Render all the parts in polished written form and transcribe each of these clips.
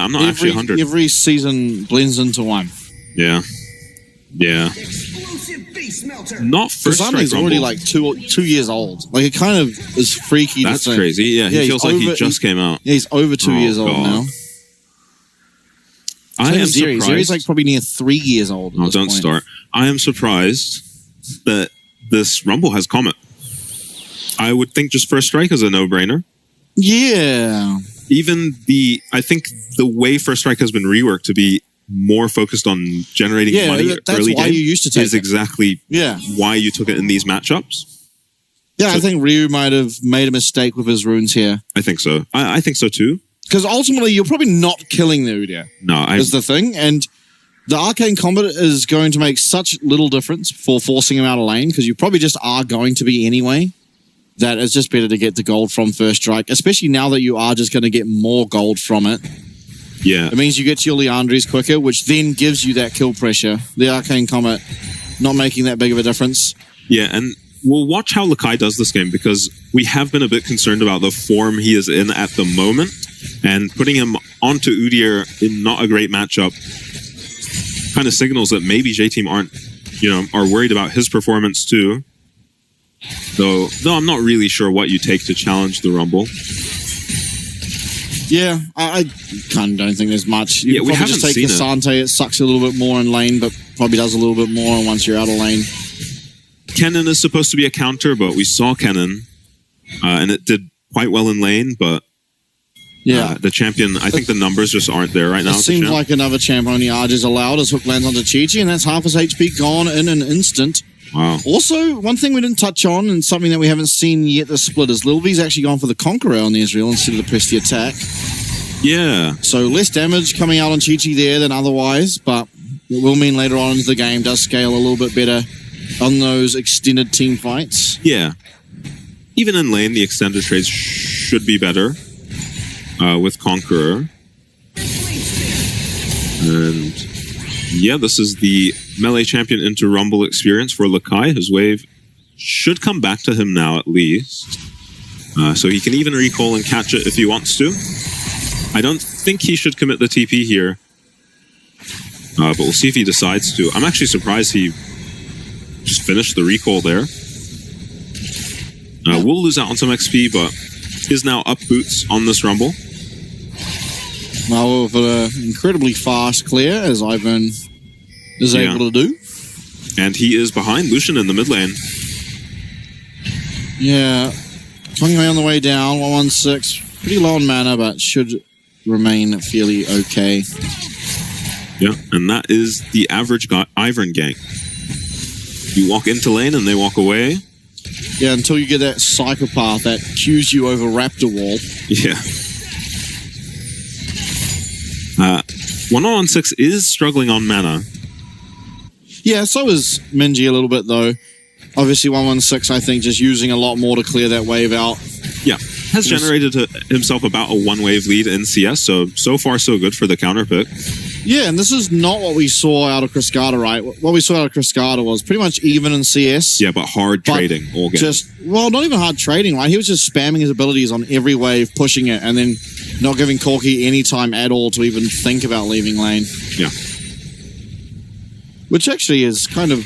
I'm not actually 100. Every season blends into one. Yeah. Yeah. Not first strike He's already Rumble. like 2 years old. Like, it kind of is freaky. That's to think. crazy. Yeah, he feels like he just came out. Yeah, he's over 2 years old now. I am surprised. Zeri's like probably near 3 years old. Oh, don't start. I am surprised that this Rumble has Comet. I would think just first strike is a no-brainer. Yeah. I think the way first strike has been reworked to be more focused on generating money early why game you used to take is exactly why you took it in these matchups. Yeah, so, I think Ryu might have made a mistake with his runes here. I think so. I think so too. Because ultimately, you're probably not killing the Udyr. No, is the thing. And the Arcane Combat is going to make such little difference for forcing him out of lane, because you probably just are going to be anyway, that it's just better to get the gold from first strike, especially now that you are just going to get more gold from it. Yeah. It means you get to your Leandries quicker, which then gives you that kill pressure. The Arcane Comet not making that big of a difference. Yeah, and we'll watch how Lakai does this game, because we have been a bit concerned about the form he is in at the moment, and putting him onto Udyr in not a great matchup kind of signals that maybe J-Team are worried about his performance too. Though I'm not really sure what you take to challenge the Rumble. Yeah, I kind of don't think there's much. You we haven't just take seen Asante. It sucks a little bit more in lane, but probably does a little bit more once you're out of lane. Kennen is supposed to be a counter, but we saw Kennen, and it did quite well in lane, but the champion, I think the numbers just aren't there right now. It seems like another champ only Arge is allowed as Hook lands onto Chi-Chi, and that's half his HP gone in an instant. Wow. Also, one thing we didn't touch on, and something that we haven't seen yet this split, is Lil V's actually gone for the Conqueror on the Ezreal instead of the press the attack. Yeah. So less damage coming out on Chi-Chi there than otherwise, but it will mean later on into the game does scale a little bit better on those extended team fights. Yeah. Even in lane, the extended trades should be better with Conqueror. And yeah, this is the melee champion into Rumble experience for Lakai. His wave should come back to him now at least. So he can even recall and catch it if he wants to. I don't think he should commit the TP here. But we'll see if he decides to. I'm actually surprised he just finished the recall there. We'll lose out on some XP, but is now up boots on this Rumble. Well, with an incredibly fast clear, as Ivan is able to do. And he is behind Lucian in the mid lane. Yeah. Kongwei on the way down, 116. Pretty low on mana, but should remain fairly okay. Yeah, and that is the average Ivern gank. You walk into lane and they walk away. Yeah, until you get that psychopath that cues you over Raptor Wall. Yeah. 1116 is struggling on mana. Yeah, so is Minji a little bit, though. Obviously, 116, I think, just using a lot more to clear that wave out. Yeah, has generated himself about a one-wave lead in CS, so far so good for the counter pick. Yeah, and this is not what we saw out of Cascada, right? What we saw out of Cascada was pretty much even in CS. Yeah, but hard trading all game. Well, not even hard trading, right? He was just spamming his abilities on every wave, pushing it, and then not giving Corki any time at all to even think about leaving lane. Yeah. Which actually is kind of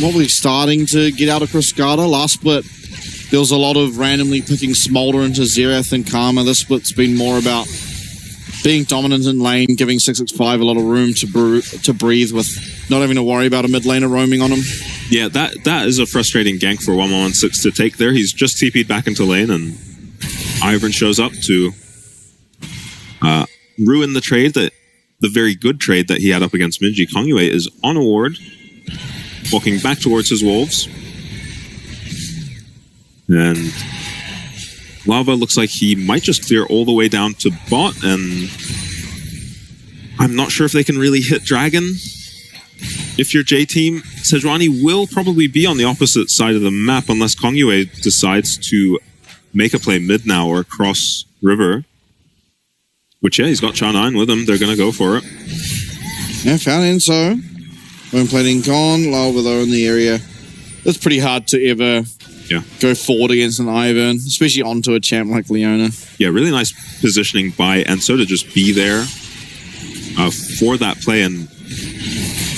what we're starting to get out of Cascada. Last split, there was a lot of randomly picking Smolder into Xerath and Karma. This split's been more about being dominant in lane, giving 665 a lot of room to breathe with not having to worry about a mid laner roaming on him. Yeah, that is a frustrating gank for 1116 to take there. He's just TP'd back into lane, and Ivern shows up to ruin the trade, the very good trade that he had up against Minji. Kongwei is on a ward, walking back towards his wolves. And Lava looks like he might just clear all the way down to bot, and I'm not sure if they can really hit Dragon. If you're J-Team, Sejuani will probably be on the opposite side of the map unless Kongwei decides to make a play mid now or cross river. Which, yeah, he's got Cha9 with him. They're going to go for it. Yeah, found Enso. When plating gone, Lava though in the area. It's pretty hard to ever Yeah. go forward against an Ivern, especially onto a champ like Leona. Yeah, really nice positioning by Enso to just be there for that play. And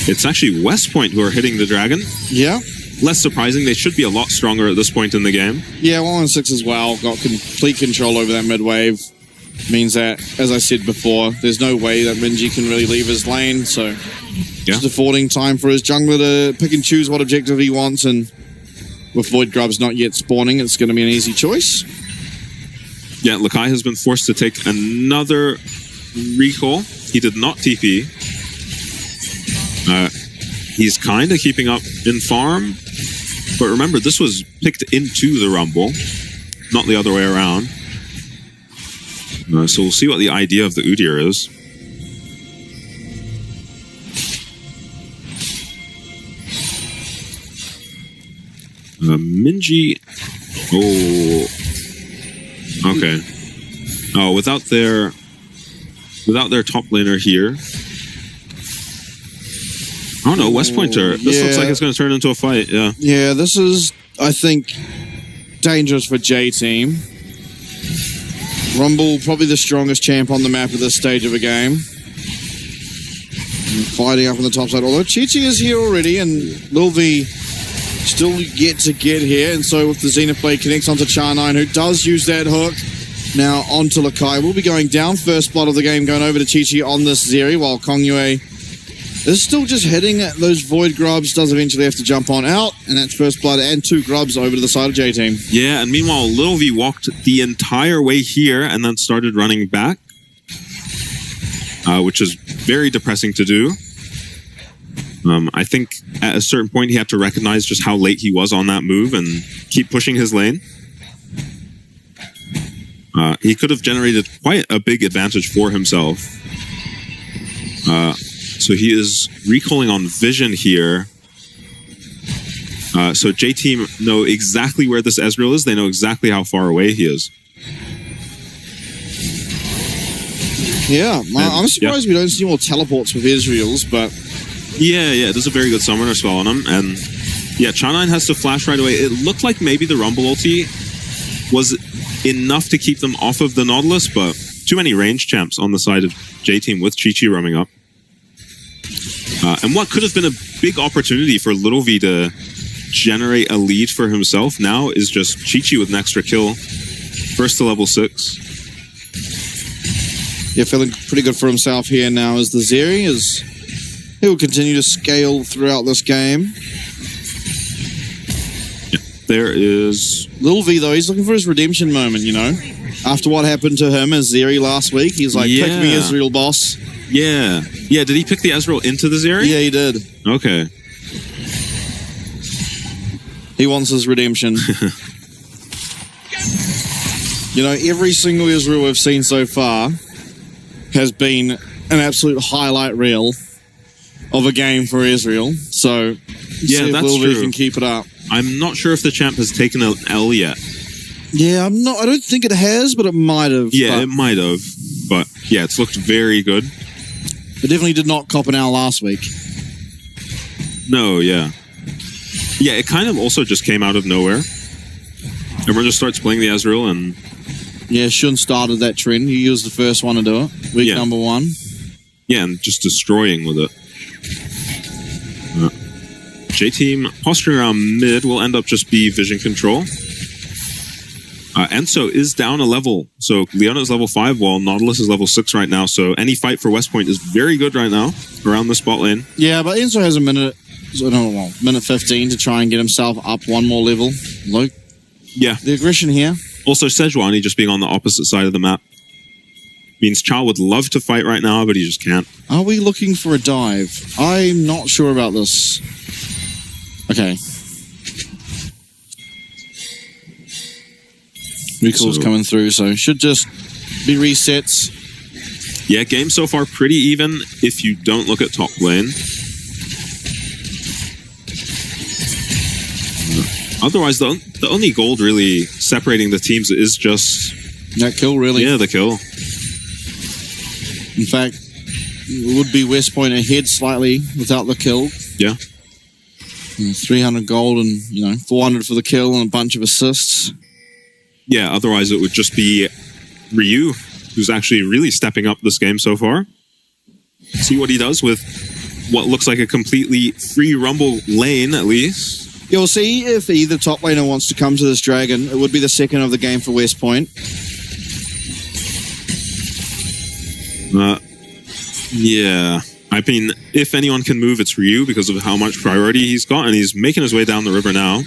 it's actually West Point who are hitting the Dragon. Yeah. Less surprising, they should be a lot stronger at this point in the game. Yeah, 1-6 as well. Got complete control over that mid wave. Means that, as I said before, there's no way that Minji can really leave his lane. So just affording time for his jungler to pick and choose what objective he wants. And with Void Grubs not yet spawning, it's going to be an easy choice. Yeah, Lakai has been forced to take another recall. He did not TP. He's kind of keeping up in farm. But remember, this was picked into the Rumble, not the other way around. So we'll see what the idea of the Udyr is. Minji... Oh... Okay. Oh, without their top laner here... I don't know, West Pointer. This looks like it's going to turn into a fight, yeah. Yeah, this is, I think, dangerous for J-Team. Rumble, probably the strongest champ on the map at this stage of a game. And fighting up on the top side. Although Chi-Chi is here already, and Lil V still yet to get here. And so with the Zenith Blade connects onto Char9, who does use that hook. Now onto Lakai. We'll be going down. First blood of the game going over to Chi-Chi on this Zeri, while Kongyue is still just hitting at those Void Grubs, does eventually have to jump on out, and that's first blood and 2 Grubs over to the side of J-Team. Yeah, and meanwhile, Lil V walked the entire way here and then started running back, which is very depressing to do. I think at a certain point he had to recognize just how late he was on that move and keep pushing his lane. He could have generated quite a big advantage for himself. So he is recalling on Vision here. So J-Team know exactly where this Ezreal is. They know exactly how far away he is. Yeah, I'm surprised we don't see more teleports with Ezreals, but... Yeah, there's a very good summoner spell on him. And yeah, Char9 has to flash right away. It looked like maybe the Rumble ulti was enough to keep them off of the Nautilus, but too many range champs on the side of J-Team with Chi-Chi roaming up. And what could have been a big opportunity for Little V to generate a lead for himself now is just Chi-Chi with an extra kill. First to level 6. Yeah, feeling pretty good for himself here now as the Zeri, as he will continue to scale throughout this game. Yeah, there is... Lil V, though, he's looking for his redemption moment, you know? After what happened to him as Zeri last week, he's like, pick me Ezreal, boss. Yeah, did he pick the Ezreal into the Zeri? Yeah, he did. Okay. He wants his redemption. You know, every single Ezreal we've seen so far has been an absolute highlight reel of a game for Ezreal. So, yeah, that's Lil true. V can keep it up. I'm not sure if the champ has taken an L yet. Yeah, I don't think it has, but it might have. Yeah, it might have. But yeah, it's looked very good. It definitely did not cop an L last week. No, yeah. Yeah, it kind of also just came out of nowhere. Everyone just starts playing the Ezreal and... Yeah, Shun started that trend. He was the first one to do it. Week number 1. Yeah, and just destroying with it. J-Team posturing around mid will end up just be vision control. Enso is down a level. So Leona is level 5 while Nautilus is level 6 right now. So any fight for West Point is very good right now around the spot lane. Yeah, but Enso has a minute 15 to try and get himself up one more level. Look, yeah, the aggression here. Also, Sejuani just being on the opposite side of the map means Cha would love to fight right now, but he just can't. Are we looking for a dive? I'm not sure about this. Okay. Recall's coming through, so should just be resets. Yeah, game so far pretty even if you don't look at top lane. Otherwise, the only gold really separating the teams is just... that kill, really. Yeah, the kill. In fact, it would be West Point ahead slightly without the kill. Yeah. 300 gold and, 400 for the kill and a bunch of assists. Yeah, otherwise it would just be Ryu, who's actually really stepping up this game so far. See what he does with what looks like a completely free Rumble lane, at least. Yeah, we'll see if either top laner wants to come to this dragon. It would be the second of the game for West Point. Yeah. I mean, if anyone can move, it's Ryu because of how much priority he's got, and he's making his way down the river now.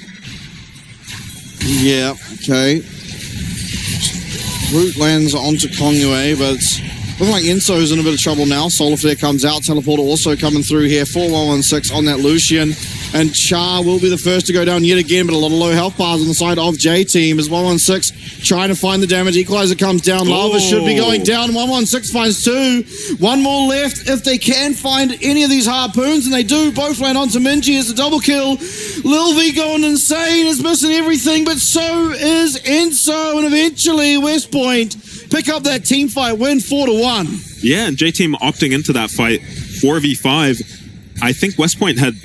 Yeah, okay. Root lands onto Kongyue, but it's looking like Enso's in a bit of trouble now. Solar Flare comes out. Teleporter also coming through here. 4-1-1-6 on that Lucian. And Char will be the first to go down yet again, but a lot of low health bars on the side of J-Team as 116 trying to find the damage. Equalizer comes down. Lava should be going down. 116 finds 2. One more left. If they can find any of these harpoons, and they do, both land onto Minji as a double kill. Lil V going insane, is missing everything, but so is Enso. And eventually, West Point pick up that team fight win 4-1. Yeah, and J-Team opting into that fight 4v5. I think West Point had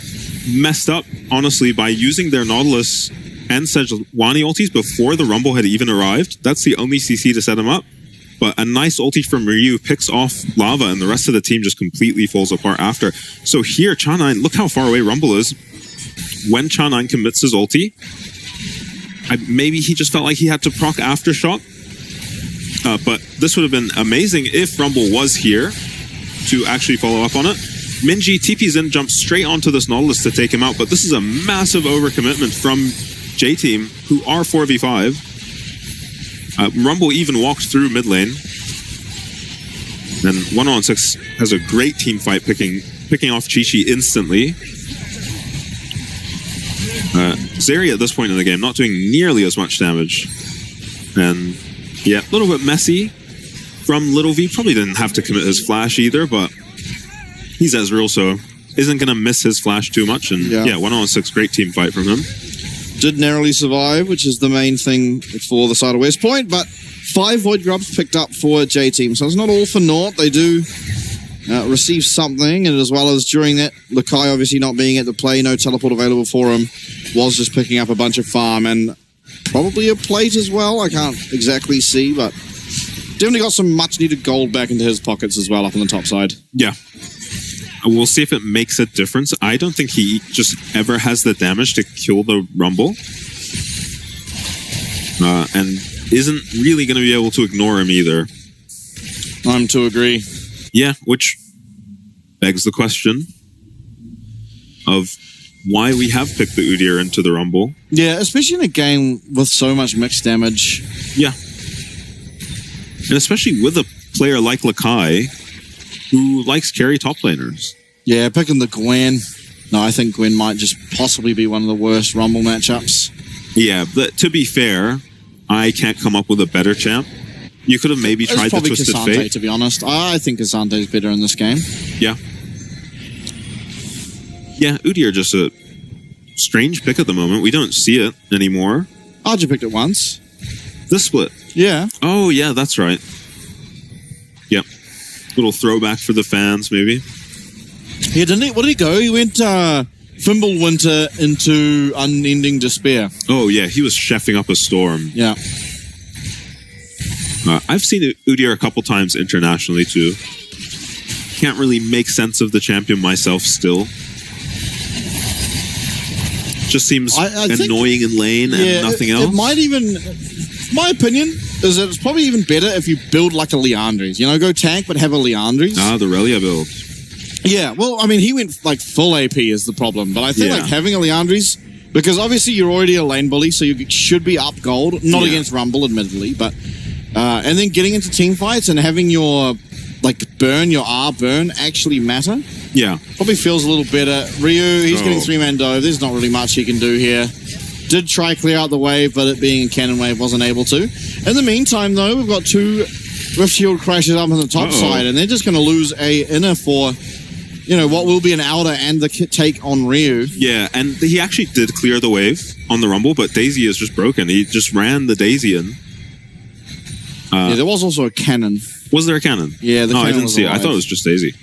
messed up, honestly, by using their Nautilus and Sejuani ultis before the Rumble had even arrived. That's the only CC to set him up. But a nice ulti from Ryu picks off Lava, and the rest of the team just completely falls apart after. So here, Cha9, look how far away Rumble is. When Cha9 commits his ulti, maybe he just felt like he had to proc Aftershock. But this would have been amazing if Rumble was here to actually follow up on it. Minji TP's in, jumps straight onto this Nautilus to take him out, but this is a massive overcommitment from J-Team, who are 4v5. Rumble even walked through mid lane. And 116 has a great team fight picking off Chi-Chi instantly. Zeri at this point in the game not doing nearly as much damage. And yeah, a little bit messy from Little V. Probably didn't have to commit his flash either, but he's Ezreal, so isn't going to miss his flash too much. And yeah, 116, great team fight from him. Did narrowly survive, which is the main thing for the side of West Point, but 5 Void Grubs picked up for J-Team, so it's not all for naught. They do receive something, and as well as during that, Lakai obviously not being at the play, no teleport available for him, was just picking up a bunch of farm, and probably a plate as well. I can't exactly see, but definitely got some much-needed gold back into his pockets as well up on the top side. Yeah. We'll see if it makes a difference. I don't think he just ever has the damage to kill the Rumble. And isn't really going to be able to ignore him either. I'm to agree. Yeah, which begs the question of why we have picked the Udyr into the Rumble. Yeah, especially in a game with so much mixed damage. Yeah. And especially with a player like Lakai, who likes carry top laners. Yeah, picking the Gwen. No, I think Gwen might just possibly be one of the worst Rumble matchups. Yeah, but to be fair, I can't come up with a better champ. You could have maybe tried the Twisted Cassante, Fate. To be honest. I think Cassante's better in this game. Yeah. Yeah, Udyr just a strange pick at the moment. We don't see it anymore. Arja picked it once. This split. Yeah. Oh, yeah, that's right. Yep. Little throwback for the fans, maybe. Yeah, didn't he? What did he go? He went Fimbulwinter into Unending Despair. Oh, yeah, he was chefing up a storm. Yeah. I've seen Udyr a couple times internationally, too. Can't really make sense of the champion myself still. Just seems annoying in lane and nothing else. It might even... My opinion is that it's probably even better if you build like a Liandry's. You know, go tank, but have a Liandry's. Ah, the Relia build. Yeah, well, I mean, he went like full AP is the problem. But I think like having a Liandry's, because obviously you're already a lane bully, so you should be up gold. Not against Rumble, admittedly, but... and then getting into team fights and having your, like, burn, your R burn actually matter. Yeah. Probably feels a little better. Ryu, he's getting 3-man dove. There's not really much he can do here. Did try clear out the wave, but it being a cannon wave wasn't able to. In the meantime, though, we've got 2 Rift Shield crashes up on the top side, and they're just going to lose a inner for, you know, what will be an outer and the take on Ryu. Yeah, and he actually did clear the wave on the Rumble, but Daisy is just broken. He just ran the Daisy in. Yeah, there was also a cannon. Was there a cannon? Yeah, the cannon I didn't was see it. alive. I thought it was just Daisy.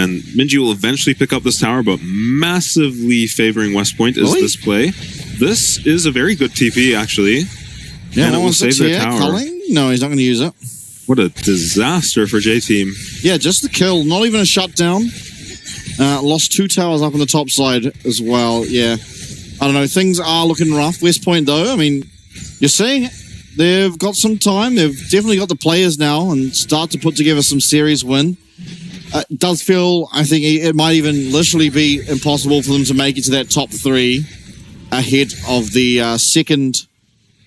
And Minji will eventually pick up this tower, but massively favoring West Point is this play. This is a very good TP, actually. Yeah, and no it will save their tower. Culling? No, he's not going to use it. What a disaster for J-Team. Yeah, just the kill. Not even a shutdown. Lost 2 towers up on the top side as well. Yeah. I don't know. Things are looking rough. West Point, though, I mean, you're seeing they've got some time. They've definitely got the players now and start to put together some series win. It does feel, I think, it might even literally be impossible for them to make it to that top 3 ahead of the second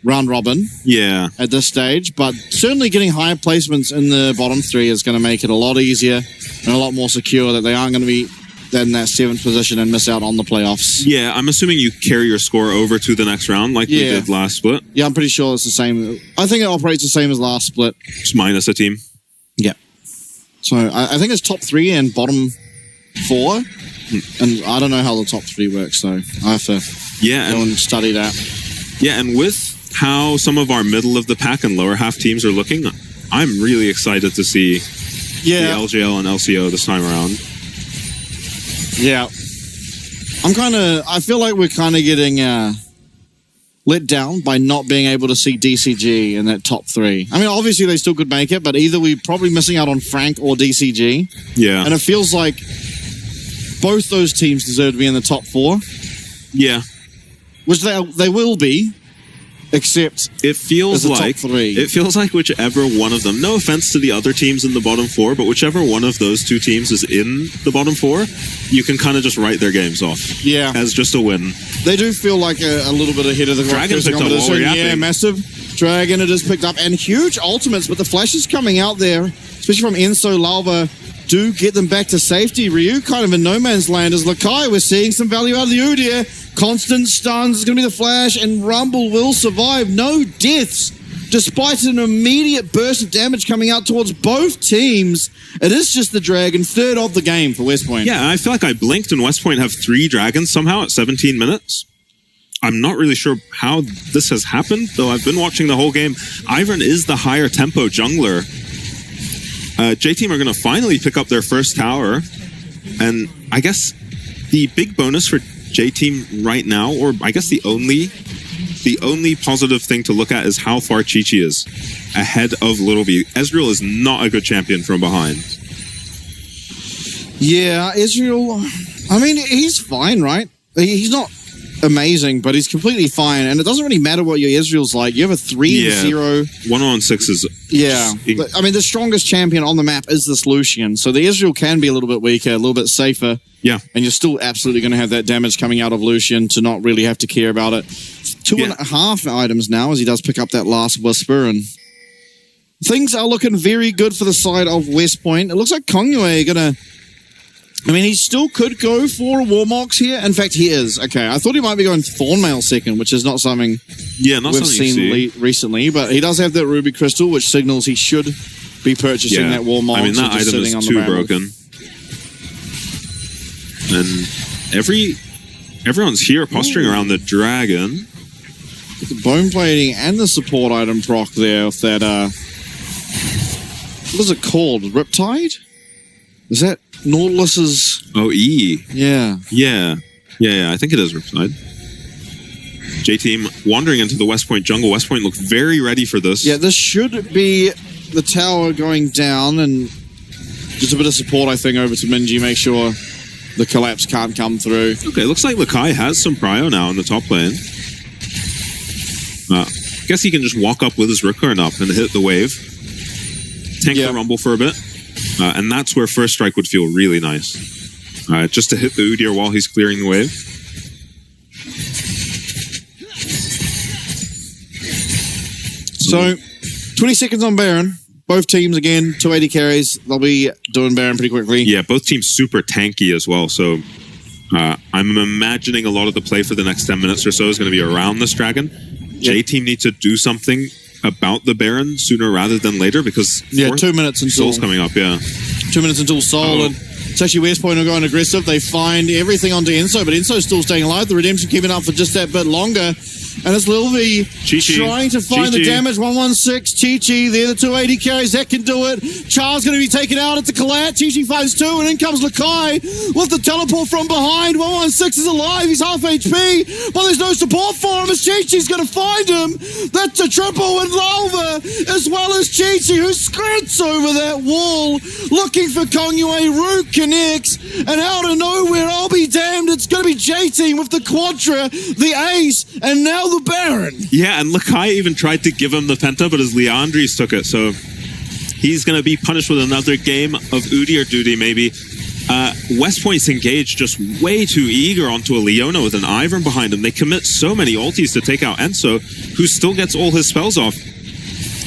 round robin. Yeah. At this stage, but certainly getting higher placements in the bottom 3 is going to make it a lot easier and a lot more secure that they aren't going to be in that 7th position and miss out on the playoffs. Yeah, I'm assuming you carry your score over to the next round like we did last split. Yeah, I'm pretty sure it's the same. I think it operates the same as last split. Just minus a team. Yeah. So I think it's top 3 and bottom 4. And I don't know how the top 3 works, so I have to go and study that. Yeah, and with how some of our middle of the pack and lower half teams are looking, I'm really excited to see the LGL and LCO this time around. Yeah. I feel like we're kind of getting let down by not being able to see DCG in that top 3. I mean, obviously they still could make it, but either we're probably missing out on Frank or DCG. Yeah. And it feels like both those teams deserve to be in the top 4. Yeah. Which they will be. Except it feels like whichever one of them, no offense to the other teams in the bottom 4, but whichever one of those 2 teams is in the bottom 4, you can kind of just write their games off. Yeah. As just a win. They do feel like a little bit ahead of the Dragon picked up all Yeah, massive. Dragon it has picked up. And huge ultimates, but the flashes coming out there, especially from Enso, Lalva, do get them back to safety. Ryu kind of in no man's land as Lakai. We're seeing some value out of the Udyr. Constant stuns is going to be the flash, and Rumble will survive. No deaths, despite an immediate burst of damage coming out towards both teams. It is just the Dragon, 3rd of the game for West Point. Yeah, I feel like I blinked and West Point have 3 Dragons somehow at 17 minutes. I'm not really sure how this has happened, though I've been watching the whole game. Ivern is the higher tempo jungler. J-Team are going to finally pick up their first tower. And I guess the big bonus for J-Team right now, or I guess the only positive thing to look at is how far Chi-Chi is ahead of Little V. Ezreal is not a good champion from behind. Yeah, Ezreal, I mean, he's fine, right? He's not amazing, but he's completely fine. And it doesn't really matter what your Ezreal's like. You have a 3-0. 1-on-6 is... Yeah. I mean, the strongest champion on the map is this Lucian. So the Ezreal can be a little bit weaker, a little bit safer. Yeah. And you're still absolutely going to have that damage coming out of Lucian to not really have to care about it. 2.5 items now as he does pick up that last Whisper. And things are looking very good for the side of West Point. It looks like Kongyue going to... I mean, he still could go for Warmox here. In fact, he is. Okay, I thought he might be going Thornmail second, which is not something we've seen recently. But he does have that Ruby Crystal, which signals he should be purchasing that Warmox. I mean, that item is too broken. And everyone's here posturing around the Dragon. The Bone Plating and the support item proc there with that, what is it called? Riptide? Is that Nautilus's... Oh, E. Yeah. Yeah. I think it is Riptide. J-Team wandering into the West Point jungle. West Point look very ready for this. Yeah, this should be the tower going down and just a bit of support, I think, over to Minji. Make sure the collapse can't come through. Okay, looks like Lakai has some prio now in the top lane. I guess he can just walk up with his Ripcorn up and hit the wave. Tank the Rumble for a bit. And that's where First Strike would feel really nice. Just to hit the Udyr while he's clearing the wave. So, 20 seconds on Baron. Both teams, again, 280 carries. They'll be doing Baron pretty quickly. Yeah, both teams super tanky as well. So, I'm imagining a lot of the play for the next 10 minutes or so is going to be around this Dragon. J-Team needs to do something about the Baron sooner rather than later because 2 minutes until Soul's coming up. 2 minutes until Soul and it's actually West Point are going aggressive. They find everything onto Enso, but Enso's still staying alive. The Redemption keeping up for just that bit longer. And it's Lil V Chi-Chi. trying to find the Chi-Chi. damage. 116, Chi-Chi. They're the 280 carries that can do it. Char's going to be taken out at the collat. Chi-Chi finds 2, and in comes Lakai with the teleport from behind. 116 is alive. He's half HP, but there's no support for him as Chi-Chi's going to find him. That's a triple with Lalva, as well as Chi-Chi, who skirts over that wall, looking for Kongyue. Root connects, and out of nowhere, I'll be damned, it's going to be J-Team with the Quadra, the Ace, and now the Baron. Yeah, and Lakai even tried to give him the Penta, but his Leandres took it, so he's going to be punished with another game of Udi or Duty, maybe. West Point's engaged just way too eager onto a Leona with an Ivern behind him. They commit so many ultis to take out Enso, who still gets all his spells off.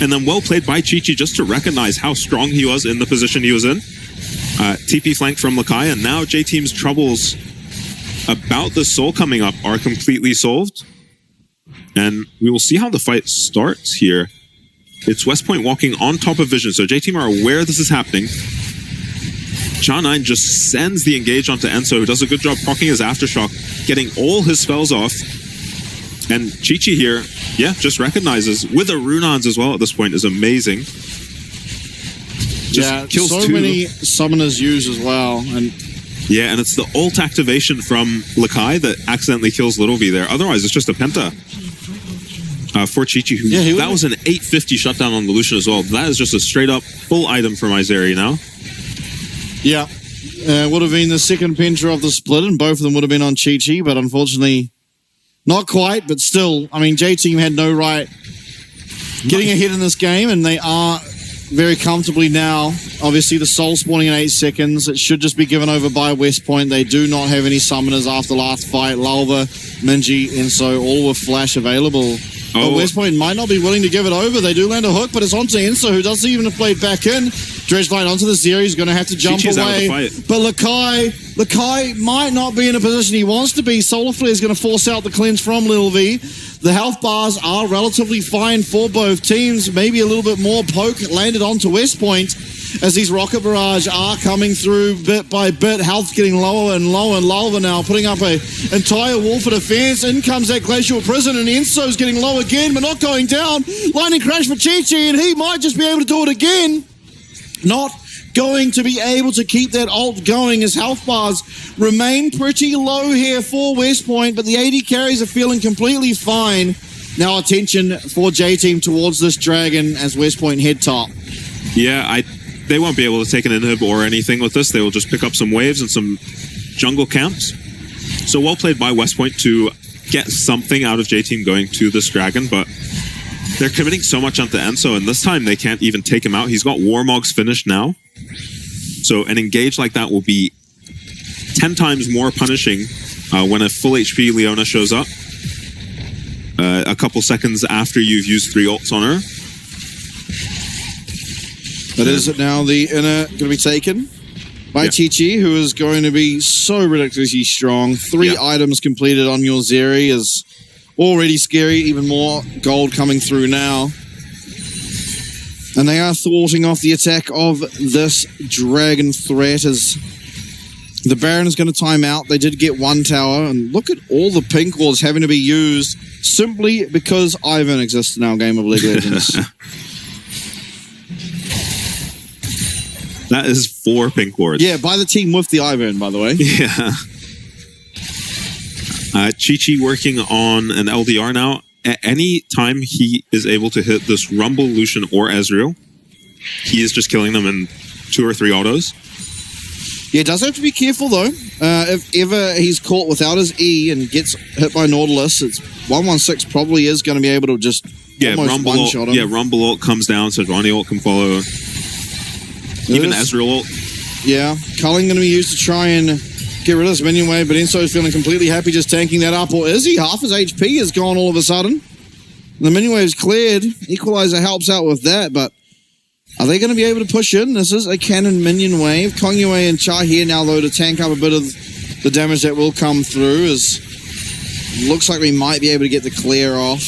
And then well played by Chi-Chi just to recognize how strong he was in the position he was in. TP flank from Lakai, and now J-Team's troubles about the soul coming up are completely solved. And we will see how the fight starts here. It's West Point walking on top of Vision, so J-Team are aware this is happening. Cha9 just sends the engage onto Enso, who does a good job proccing his Aftershock, getting all his spells off. And Chi-Chi here, yeah, just recognizes, with a Runans as well at this point, is amazing. Just kills so 2. many summoners used as well. And yeah, and it's the ult activation from Lakai that accidentally kills Little V there. Otherwise, it's just a Penta for Chi-Chi. Who, that was an 850 shutdown on the Lucian as well. That is just a straight up full item from Izeri now. Yeah, would have been the second Penta of the split, and both of them would have been on Chi-Chi, but unfortunately, not quite. But still, I mean, J-Team had no right getting ahead in this game, and they are very comfortably now. Obviously, the soul spawning in 8 seconds. It should just be given over by West Point. They do not have any summoners after last fight. Lalva, Minji, Enso, all with flash available. But West Point might not be willing to give it over. They do land a hook, but it's onto Enso, who doesn't even have played back in. Dredgelight onto the Zeri. He's going to have to jump away. But Lakai might not be in a position he wants to be. Solar Flare is going to force out the cleanse from Lil V. The health bars are relatively fine for both teams. Maybe a little bit more poke landed onto West Point as these rocket barrage are coming through bit by bit. Health getting lower and lower, and Lalva now putting up an entire wall for defense. In comes that Glacial Prison, and Enso's getting low again, but not going down. Lightning Crash for Chi-Chi, and he might just be able to do it again. Not going to be able to keep that ult going as health bars remain pretty low here for West Point, but the AD carries are feeling completely fine. Now attention for J-Team towards this dragon as West Point head top. Yeah, they won't be able to take an inhib or anything with this. They will just pick up some waves and some jungle camps. So well played by West Point to get something out of J-Team going to this dragon, but they're committing so much onto Enso, and this time they can't even take him out. He's got Warmogs finished now. So an engage like that will be 10 times more punishing when a full HP Leona shows up. A couple seconds after you've used 3 ults on her. But is it now the inner going to be taken by Chi-Chi, who is going to be so ridiculously strong. 3 items completed on your Zeri is already scary. Even more gold coming through now. And they are thwarting off the attack of this dragon threat as the Baron is going to time out. They did get 1 tower, and look at all the pink wards having to be used simply because Ivan exists in our game of League of Legends. That is 4 pink wards. Yeah, by the team with the Ivan, by the way. Yeah. Chi-Chi working on an LDR now. At any time he is able to hit this Rumble, Lucian, or Ezreal, he is just killing them in 2 or 3 autos. Yeah, does have to be careful though. If ever he's caught without his E and gets hit by Nautilus, it's 116 probably is going to be able to just almost Rumble one-shot him. Yeah, Rumble ult comes down, so Ronnie ult can follow. Even Ezreal ult. Yeah, culling going to be used to try and get rid of this minion wave, but Enso's feeling completely happy just tanking that up. Or is he? Half his HP is gone all of a sudden. The minion wave's cleared. Equalizer helps out with that, but are they going to be able to push in? This is a cannon minion wave. Kongyue and Cha here now, though, to tank up a bit of the damage that will come through. As looks like we might be able to get the clear off.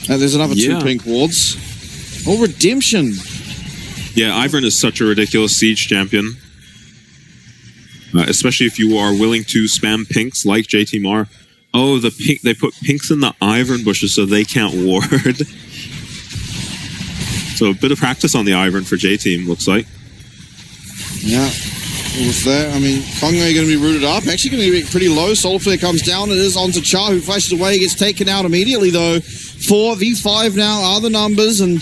There's another 2 pink wards. Oh, Redemption. Yeah, Ivern is such a ridiculous siege champion. Especially if you are willing to spam pinks like J-Team are. Oh, the pink. They put pinks in the Ivern bushes so they can't ward. So a bit of practice on the Ivern for J-Team, looks like. Yeah. With that, I mean, Kongwei going to be rooted up. Actually going to be pretty low. Solar Flare comes down. It is onto Char, who flashes away. Gets taken out immediately, though. 4v5 now are the numbers, and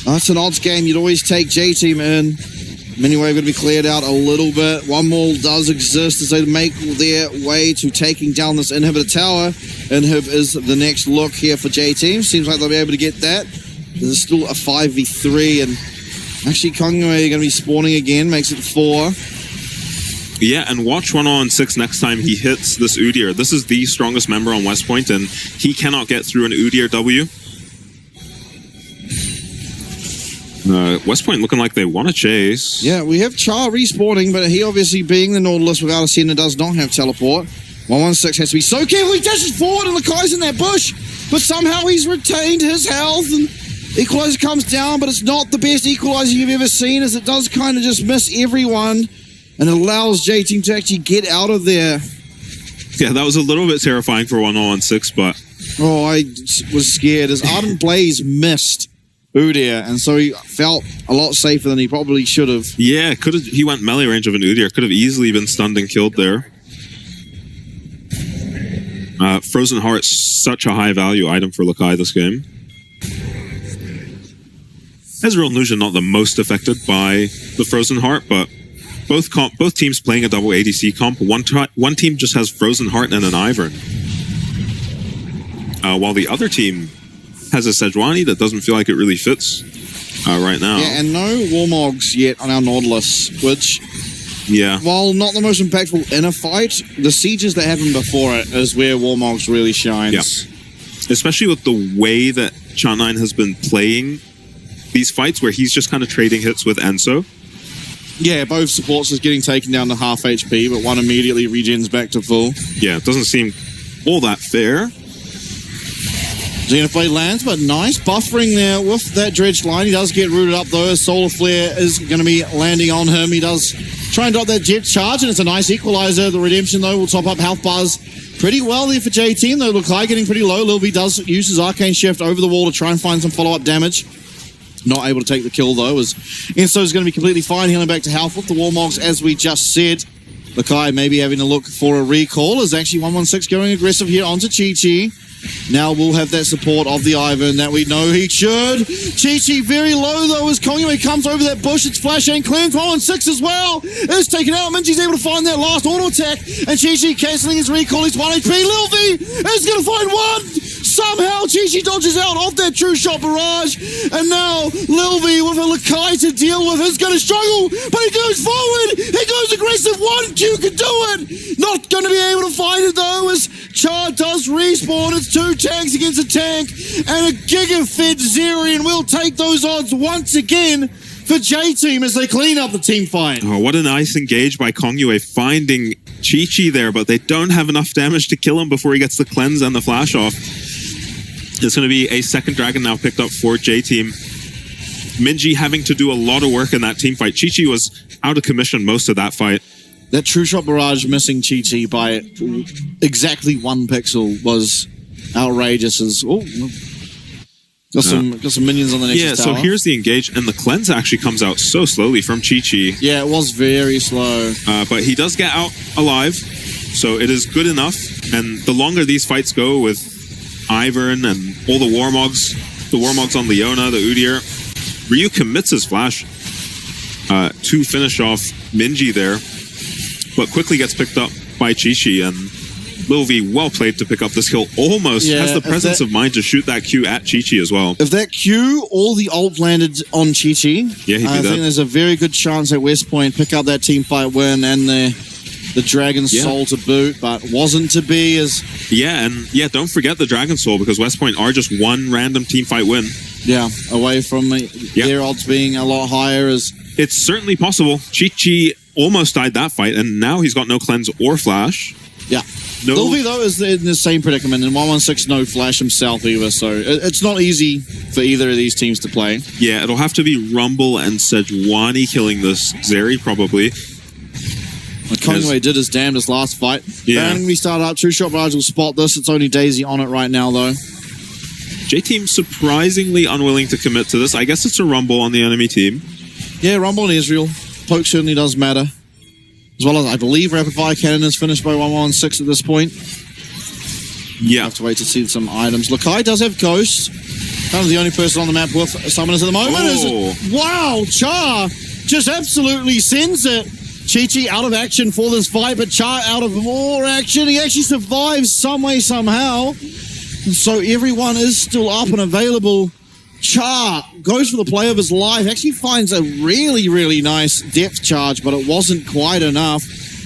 that's an odds game. You'd always take J-Team in. Miniwave going to be cleared out a little bit. One more does exist as they make their way to taking down this inhibitor tower. Inhib is the next look here for J-Team. Seems like they'll be able to get that. There's still a 5v3, and actually Kongwei going to be spawning again. Makes it 4. Yeah, and watch 1-on-6 next time he hits this Udyr. This is the strongest member on West Point, and he cannot get through an Udyr W. West Point looking like they want to chase. Yeah, we have Char respawning, but he obviously being the Nautilus without a Senna does not have teleport. 116 has to be so careful. He dashes forward and Lakai's in that bush, but somehow he's retained his health, and Equalizer comes down, but it's not the best Equalizer you've ever seen, as it does kind of just miss everyone and allows J-Team to actually get out of there. Yeah, that was a little bit terrifying for 1-on-6, but... Oh, I was scared as Ardent Blaze missed Udyr, and so he felt a lot safer than he probably should have. Yeah, he went melee range of an Udyr. Could have easily been stunned and killed there. Frozen Heart's such a high value item for Lakai this game. Ezreal and Lucian not the most affected by the Frozen Heart, but both teams playing a double ADC comp. One team just has Frozen Heart and an Ivern, while the other team has a Sejuani that doesn't feel like it really fits right now. Yeah, and no Warmogs yet on our Nautilus, which, yeah, while not the most impactful in a fight, the sieges that happen before it is where Warmogs really shines. Yeah. Especially with the way that Chan9 has been playing these fights, where he's just kind of trading hits with Enso. Yeah, both supports is getting taken down to half HP, but one immediately regens back to full. Yeah, it doesn't seem all that fair. Xenoblade lands, but nice buffering there with that dredged line. He does get rooted up, though, as Solar Flare is going to be landing on him. He does try and drop that jet charge, and it's a nice equalizer. The Redemption, though, will top up health bars pretty well there for J-Team, though. Lakai getting pretty low. Lil V does use his Arcane Shift over the wall to try and find some follow-up damage. Not able to take the kill, though, as Enso is going to be completely fine, healing back to health with the Warmogs, as we just said. Lakai maybe having a look for a recall, is actually 116 going aggressive here onto Chi-Chi. Now we'll have that support of the Ivern that we know he should. Chi-Chi very low, though, as Kongwei comes over that bush. It's Flash and Clean. 116 as well is taken out. Minji's able to find that last auto attack, and Chi-Chi cancelling his recall. He's 1 HP. Lil V is going to find one. Somehow Chi-Chi dodges out off that True Shot barrage, and now Lil V with a Lakai to deal with is going to struggle, but he goes forward. He goes aggressive. 1Q can do it. Not going to be able to find it, though, as Char does respawn. It's 2 tanks against a tank, and a Giga-Fed Zerion will take those odds once again for J-Team as they clean up the team fight. Oh, what a nice engage by Kongwei finding Chi-Chi there, but they don't have enough damage to kill him before he gets the cleanse and the flash off. It's going to be a second dragon now picked up for J-Team. Minji having to do a lot of work in that team fight. Chi-Chi was out of commission most of that fight. That True Shot barrage missing Chi-Chi by exactly 1 pixel was outrageous. As got some minions on the next tower. Yeah, so here's the engage, and the cleanse actually comes out so slowly from Chi-Chi. Yeah, it was very slow. But he does get out alive, so it is good enough. And the longer these fights go with Ivern and all the Warmogs on Leona, the Udyr, Ryu commits his flash to finish off Minji there, but quickly gets picked up by Chi-Chi, and Lil V, well played to pick up this kill. Almost has the presence of mind to shoot that Q at Chi-Chi as well. If that Q or the ult landed on Chi-Chi, yeah, I think there's a very good chance at West Point pick up that team fight win and the Dragon Soul to boot, but wasn't to be. As don't forget the Dragon Soul, because West Point are just 1 random team fight win. Yeah, away from their odds being a lot higher. As it's certainly possible. Chi-Chi almost died that fight, and now he's got no cleanse or flash. Yeah. Lil V, though, is in the same predicament, and 116 no flash himself either, so it's not easy for either of these teams to play. Yeah, it'll have to be Rumble and Sejuani killing this Zeri, probably. Conway did his damnedest last fight. Yeah. Baron can be started up. True Shot Barrage will spot this. It's only Daisy on it right now, though. J-Team surprisingly unwilling to commit to this. I guess it's a Rumble on the enemy team. Yeah, Rumble and Israel. Poke certainly does matter. As well as, I believe, Rapid Fire Cannon is finished by 116 at this point. Yeah. Have to wait to see some items. Lakai does have Ghost. Kind of the only person on the map with summoners at the moment. Wow, Char just absolutely sends it. Chi-Chi out of action for this fight, but Char out of more action. He actually survives some way, somehow. And so everyone is still up and available. Char goes for the play of his life. Actually finds a really, really nice depth charge, but it wasn't quite enough.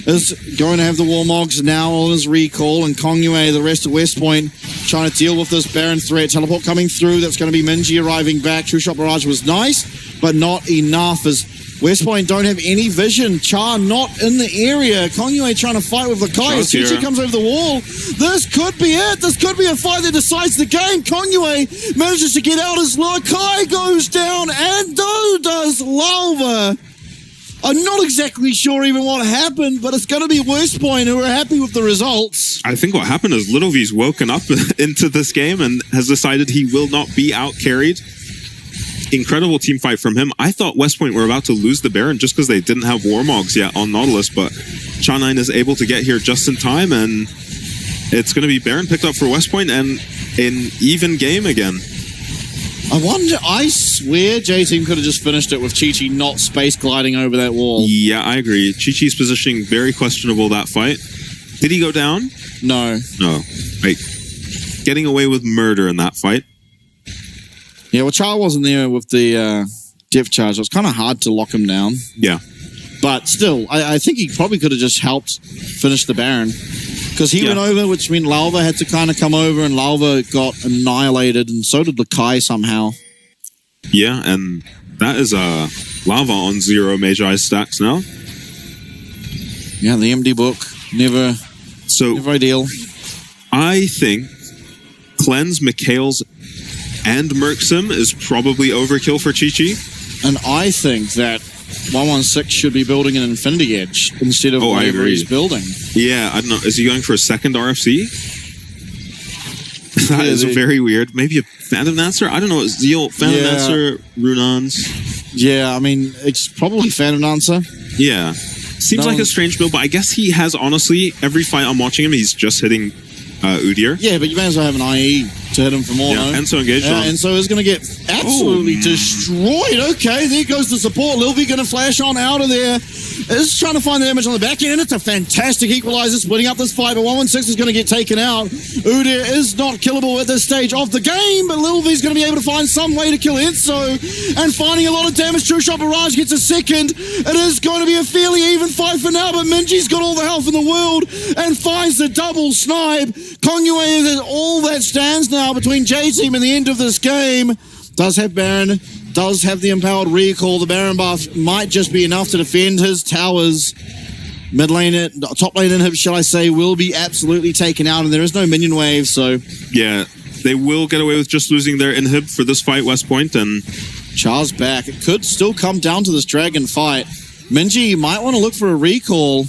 Is going to have the Warmogs now on his recall, and Kongyue, the rest of West Point, trying to deal with this Baron threat. Teleport coming through. That's going to be Minji arriving back. True Shot Barrage was nice, but not enough, as West Point don't have any vision. Char not in the area. Kongyue trying to fight with Lakai. As Chi-Chi comes over the wall. This could be it. This could be a fight that decides the game. Kongyue manages to get out as Lakai goes down, and so does Lalva. I'm not exactly sure even what happened, but it's going to be West Point who are happy with the results. I think what happened is Little V's woken up into this game and has decided he will not be out-carried. Incredible team fight from him. I thought West Point were about to lose the Baron just because they didn't have Warmogs yet on Nautilus, but Cha9 is able to get here just in time, and it's going to be Baron picked up for West Point and an even game again. I swear J-Team could have just finished it with Chi-Chi not space gliding over that wall. Yeah, I agree. Chi-Chi's positioning, very questionable that fight. Did he go down? No. No. Like, getting away with murder in that fight. Yeah, well, Char wasn't there with the depth charge. It was kind of hard to lock him down. Yeah. But still, I think he probably could have just helped finish the Baron. Because he went over, which meant Lalva had to kind of come over, and Lalva got annihilated, and so did Lakai somehow. Yeah, and that is Lava on 0 Magi stacks now. Yeah, the MD book, never ideal. I think Cleanse, McHale's, and Merksim is probably overkill for Chi-Chi. And I think that 116 should be building an Infinity Edge instead of whatever he's building. Yeah, I don't know. Is he going for a second RFC? That is very weird. Maybe a Phantom Dancer? I don't know. Zeal, Phantom Dancer, Runans. Yeah, I mean, it's probably Phantom Dancer. Yeah. Seems like a strange build, but I guess he has, honestly, every fight I'm watching him, he's just hitting Udyr. Yeah, but you may as well have an IE to hit him for more. Yeah, Enso engaged on. Enso is going to get absolutely destroyed. Okay, there goes the support. Lilvi going to flash on out of there. Is trying to find the damage on the back end. It's a fantastic equalizer splitting up this fight, but 116 is going to get taken out. Udyr is not killable at this stage of the game, but Lilvi's going to be able to find some way to kill Enso, and finding a lot of damage. True Shot Barrage gets a second. It is going to be a fairly even fight for now, but Minji's got all the health in the world and finds the double snipe. Kongyue is all that stands now between J-Team and the end of this game. Does have Baron, does have the empowered recall. The Baron buff might just be enough to defend his towers. Mid lane, top lane inhib, shall I say, will be absolutely taken out, and there is no minion wave, so... Yeah, they will get away with just losing their inhib for this fight, West Point, and... Char's back. It could still come down to this dragon fight. Minji might want to look for a recall.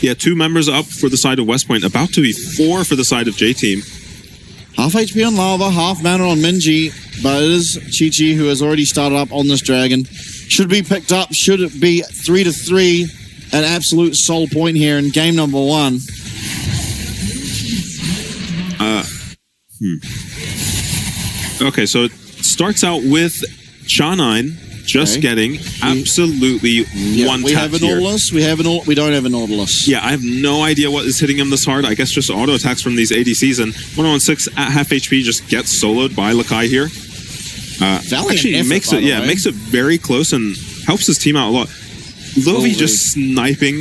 Yeah, 2 members up for the side of West Point, about to be 4 for the side of J-Team. Half HP on Lava, half mana on Minji, but it is Chi-Chi who has already started up on this dragon. Should be picked up, should it be 3-3, an absolute soul point here in game number 1. Okay, so it starts out with Cha9 just getting absolutely one we have a Nautilus, we don't have a Nautilus. Yeah, I have no idea what is hitting him this hard. I guess just auto attacks from these ADCs, and 116 at half HP just gets soloed by Lakai here. Actually makes it very close and helps his team out a lot. Lovi just sniping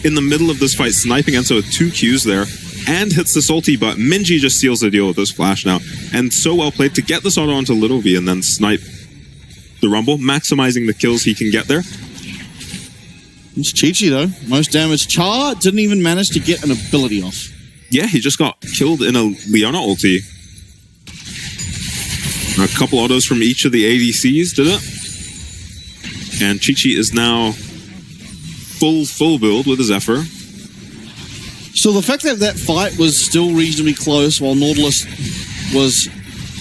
in the middle of this fight, sniping Enso with 2 Qs there, and hits the ulti, but Minji just seals the deal with this flash now. And so well played to get this auto onto Little V and then snipe the Rumble, maximizing the kills he can get there. It's Chi-Chi though, most damage. Char didn't even manage to get an ability off. Yeah, he just got killed in a Leona ulti. A couple autos from each of the ADCs did it. And Chi-Chi is now full build with a Zephyr. So the fact that that fight was still reasonably close while Nautilus was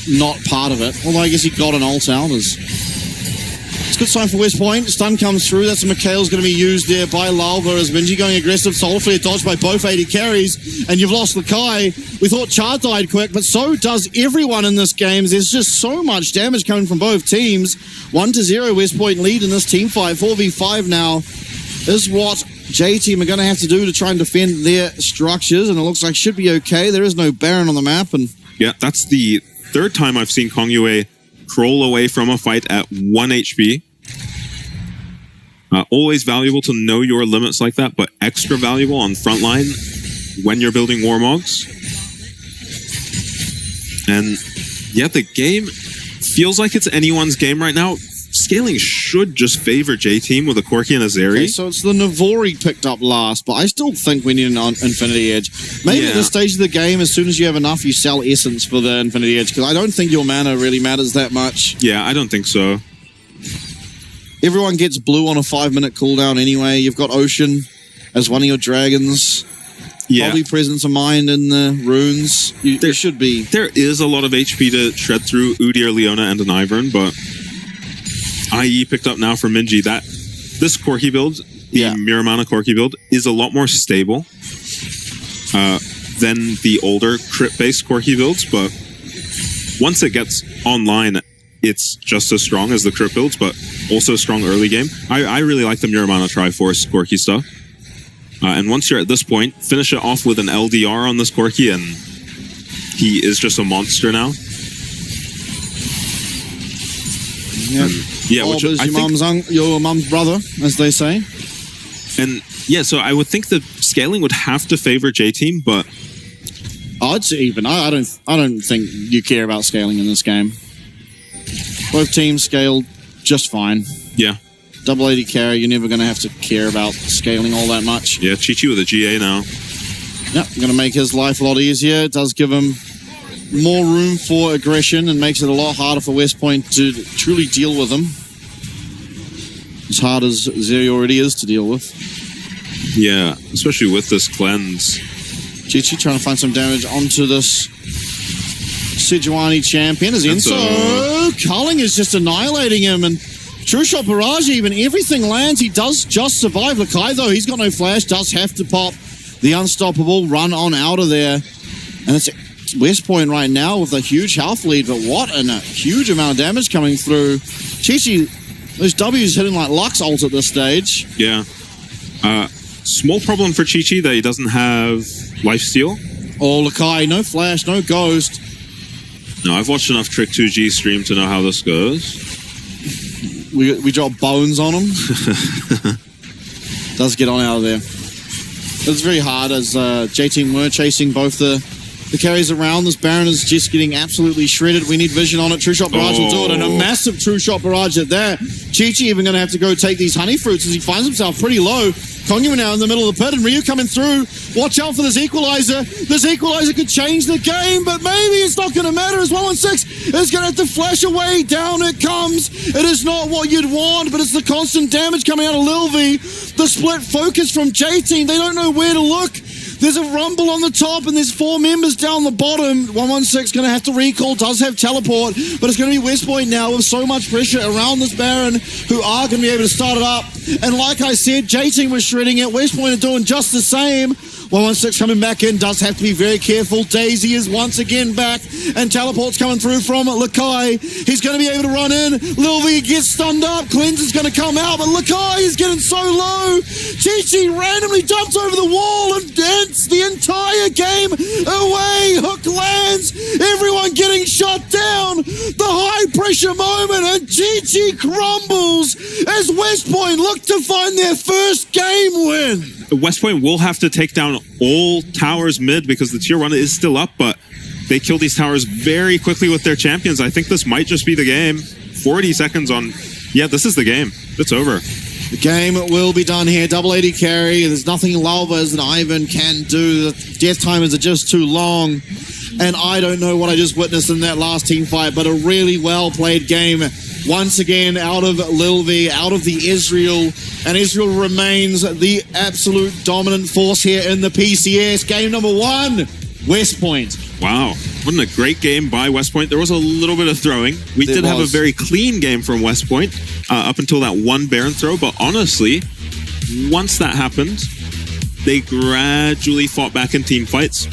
not part of it, although I guess he got an ult out, it's a good sign for West Point. Stun comes through. That's a Mikhail's going to be used there by Lalva as Minji going aggressive. Solar Flare dodged by both AD carries, and you've lost Lakai. We thought Char died quick, but so does everyone in this game. There's just so much damage coming from both teams. 1-0 West Point lead in this team fight. 4v5 now is what J-Team are going to have to do to try and defend their structures, and it looks like should be okay. There is no Baron on the map, and yeah, that's the third time I've seen Kongyue crawl away from a fight at 1 HP. Always valuable to know your limits like that, but extra valuable on frontline when you're building Warmogs. And yeah, the game feels like it's anyone's game right now. Scaling should just favor J-Team with a Corki and a Zeri. Okay, so it's the Navori picked up last, but I still think we need an Infinity Edge. Maybe at this stage of the game, as soon as you have enough, you sell Essence for the Infinity Edge, because I don't think your mana really matters that much. Yeah, I don't think so. Everyone gets blue on a 5-minute cooldown anyway. You've got Ocean as one of your dragons. Yeah. Probably Presence of Mind in the runes. There should be. There is a lot of HP to shred through Udyr, Leona, and an Ivern, but IE picked up now for Minji that this Corki build, the Miramana Corki build, is a lot more stable than the older crit-based Corki builds, but once it gets online, it's just as strong as the crit builds, but also strong early game. I really like the Miramana Triforce Corki stuff. And once you're at this point, finish it off with an LDR on this Corki, and he is just a monster now. Yeah. Yeah, which I think, your mum's brother, as they say. And yeah, so I would think that scaling would have to favor J-Team, but it's even. I don't think you care about scaling in this game. Both teams scaled just fine. Yeah. Double AD carry, you're never going to have to care about scaling all that much. Yeah, Chi-Chi with a GA now. Yep, going to make his life a lot easier. It does give him more room for aggression and makes it a lot harder for West Point to truly deal with him. As hard as Zeri already is to deal with. Yeah, especially with this cleanse. Chi-Chi trying to find some damage onto this Sejuani champion as Enzo Culling is just annihilating him, and True Shot Barrage even, everything lands. He does just survive. Lakai though, he's got no flash, does have to pop the unstoppable, run on out of there. And it's West Point right now with a huge health lead, but what a huge amount of damage coming through. Chi-Chi, those W's hitting like Lux ult at this stage. Yeah. Small problem for Chi-Chi that he doesn't have lifesteal. Oh, Lakai, no flash, no ghost. No, I've watched enough Trick 2G stream to know how this goes. We drop bones on him. Does get on out of there. It's very hard as J-Team were chasing both the carries around. This Baron is just getting absolutely shredded. We need vision on it. True Shot Barrage will do it, and a massive True Shot Barrage at there. Chi-Chi even going to have to go take these honey fruits as he finds himself pretty low. Kongyue now in the middle of the pit, and Ryu coming through. Watch out for this equalizer. This equalizer could change the game, but maybe it's not going to matter as 116 is going to have to flash away. Down it comes. It is not what you'd want, but it's the constant damage coming out of Lil V. The split focus from J-Team. They don't know where to look. There's a rumble on the top, and there's 4 members down the bottom. 116 going to have to recall, does have teleport, but it's going to be West Point now with so much pressure around this Baron, who are going to be able to start it up. And like I said, J-Team was shredding it. West Point are doing just the same. 116 coming back in, does have to be very careful. Daisy is once again back, and teleport's coming through from Lakai. He's going to be able to run in. Lil V gets stunned up. Cleanse is going to come out, but Lakai is getting so low. Chi-Chi randomly jumps over the wall and dents the entire game away. Hook lands. Everyone getting shut down. The high pressure moment, and Chi-Chi crumbles as West Point look to find their first game win. West Point will have to take down all towers mid because the tier 1 is still up, but they kill these towers very quickly with their champions. I think this might just be the game. 40 seconds on... Yeah, this is the game. It's over. The game will be done here. Double AD carry. There's nothing Lalva and Ivan can do. The death timers are just too long. And I don't know what I just witnessed in that last team fight, but a really well-played game. Once again, out of Lil V, out of the Israel And Israel remains the absolute dominant force here in the PCS. Game number 1, West Point. Wow. Wasn't a great game by West Point. There was a little bit of throwing. We did have a very clean game from West Point up until that one Baron throw. But honestly, once that happened, they gradually fought back in team fights,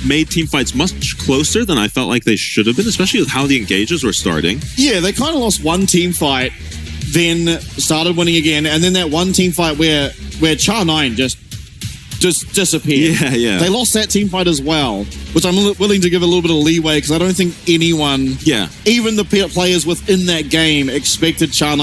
made team fights much closer than I felt like they should have been, especially with how the engages were starting. Yeah, they kind of lost one team fight, then started winning again, and then that one team fight where Char9 just disappeared. Yeah. They lost that team fight as well, which I'm willing to give a little bit of leeway because I don't think anyone, even the players within that game, expected Char9